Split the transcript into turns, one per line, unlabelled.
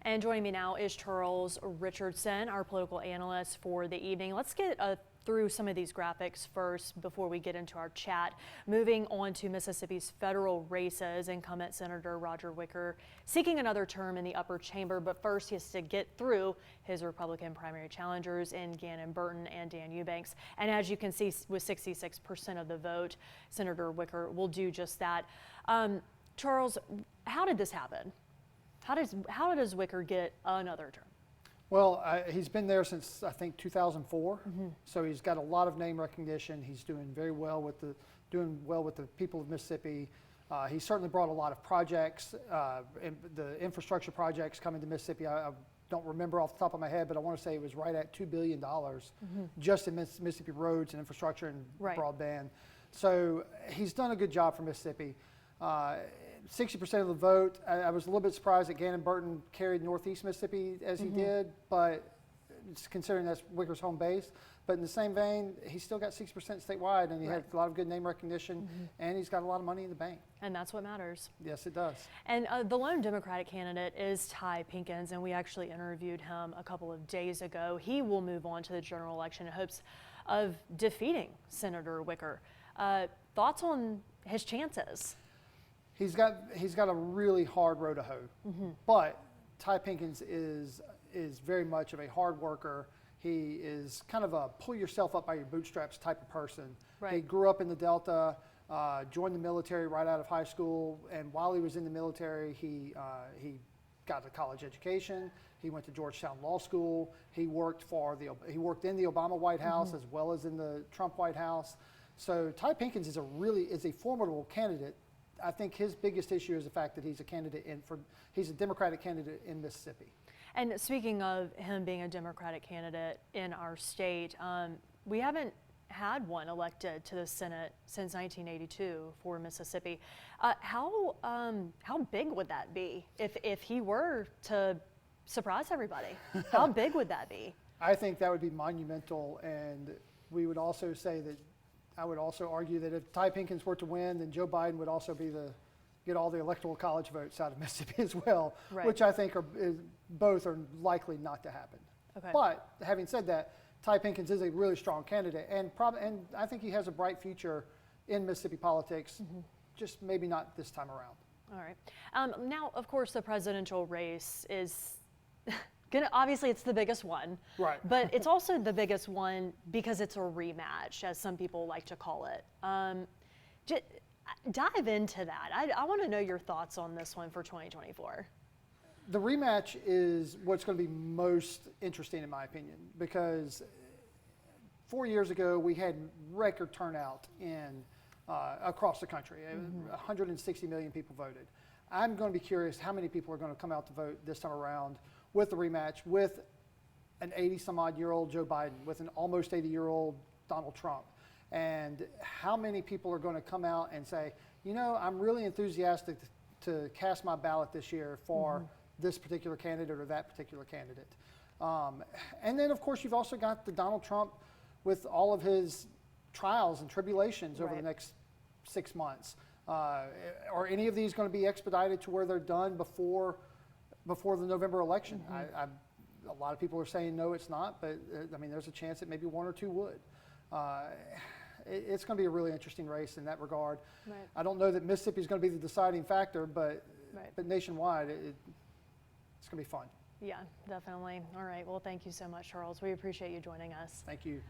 And joining me now is Charles Richardson, our political analyst for the evening. Let's get through some of these graphics first before we get into our chat. Moving on to Mississippi's federal races, incumbent Senator Roger Wicker seeking another term in the upper chamber, but first he has to get through his Republican primary challengers in Gannon Burton and Dan Eubanks. And as you can see, with 66% of the vote, Senator Wicker will do just that. Charles, how did this happen? How does Wicker get another term?
Well, he's been there since I think 2004, so he's got a lot of name recognition. He's doing very well with the people of Mississippi. He certainly brought a lot of projects, the infrastructure projects coming to Mississippi. I don't remember off the top of my head, but I want to say it was right at $2 billion just in Mississippi roads and infrastructure and broadband. So he's done a good job for Mississippi. 60% of the vote. I was a little bit surprised that Gannon Burton carried Northeast Mississippi as he did, but it's considering that's Wicker's home base. But in the same vein, he's still got 6% statewide, and he had a lot of good name recognition, and he's got a lot of money in the bank.
And that's what matters.
Yes, it does.
And the lone Democratic candidate is Ty Pinkins, and we actually interviewed him a couple of days ago. He will move on to the general election in hopes of defeating Senator Wicker. Thoughts on his chances?
He's got a really hard road to hoe, but Ty Pinkins is very much of a hard worker. He is kind of a pull yourself up by your bootstraps type of person. He grew up in the Delta, joined the military right out of high school, and while he was in the military, he got a college education. He went to Georgetown Law School. He worked in the Obama White House as well as in the Trump White House. So Ty Pinkins is a formidable candidate. I think his biggest issue is the fact that he's a Democratic candidate in Mississippi.
And speaking of him being a Democratic candidate in our state, we haven't had one elected to the Senate since 1982 for Mississippi. How big would that be if he were to surprise everybody? How big would that be?
I think that would be monumental, and we would also say that I would also argue that if Ty Pinkins were to win, then Joe Biden would also be get all the electoral college votes out of Mississippi as well, which I think both are likely not to happen. But having said that, Ty Pinkins is a really strong candidate, and I think he has a bright future in Mississippi politics, just maybe not this time around.
All right. Now, of course, the presidential race is obviously, it's the biggest one, but it's also the biggest one because it's a rematch, as some people like to call it. Dive into that. I want to know your thoughts on this one for 2024.
The rematch is what's going to be most interesting, in my opinion, because 4 years ago we had record turnout across the country. 160 million people voted. I'm going to be curious how many people are going to come out to vote this time around with the rematch, with an 80-some-odd-year-old Joe Biden, with an almost 80-year-old Donald Trump, and how many people are going to come out and say, you know, I'm really enthusiastic to cast my ballot this year for this particular candidate or that particular candidate. And then, of course, you've also got the Donald Trump with all of his trials and tribulations over the next 6 months. Are any of these going to be expedited to where they're done before the November election? A lot of people are saying no, it's not, but I mean, there's a chance that maybe one or two would. It's going to be a really interesting race in that regard. I don't know that Mississippi is going to be the deciding factor, but nationwide, it's going to be fun.
Yeah, definitely. All right. Well, thank you so much, Charles. We appreciate you joining us.
Thank you.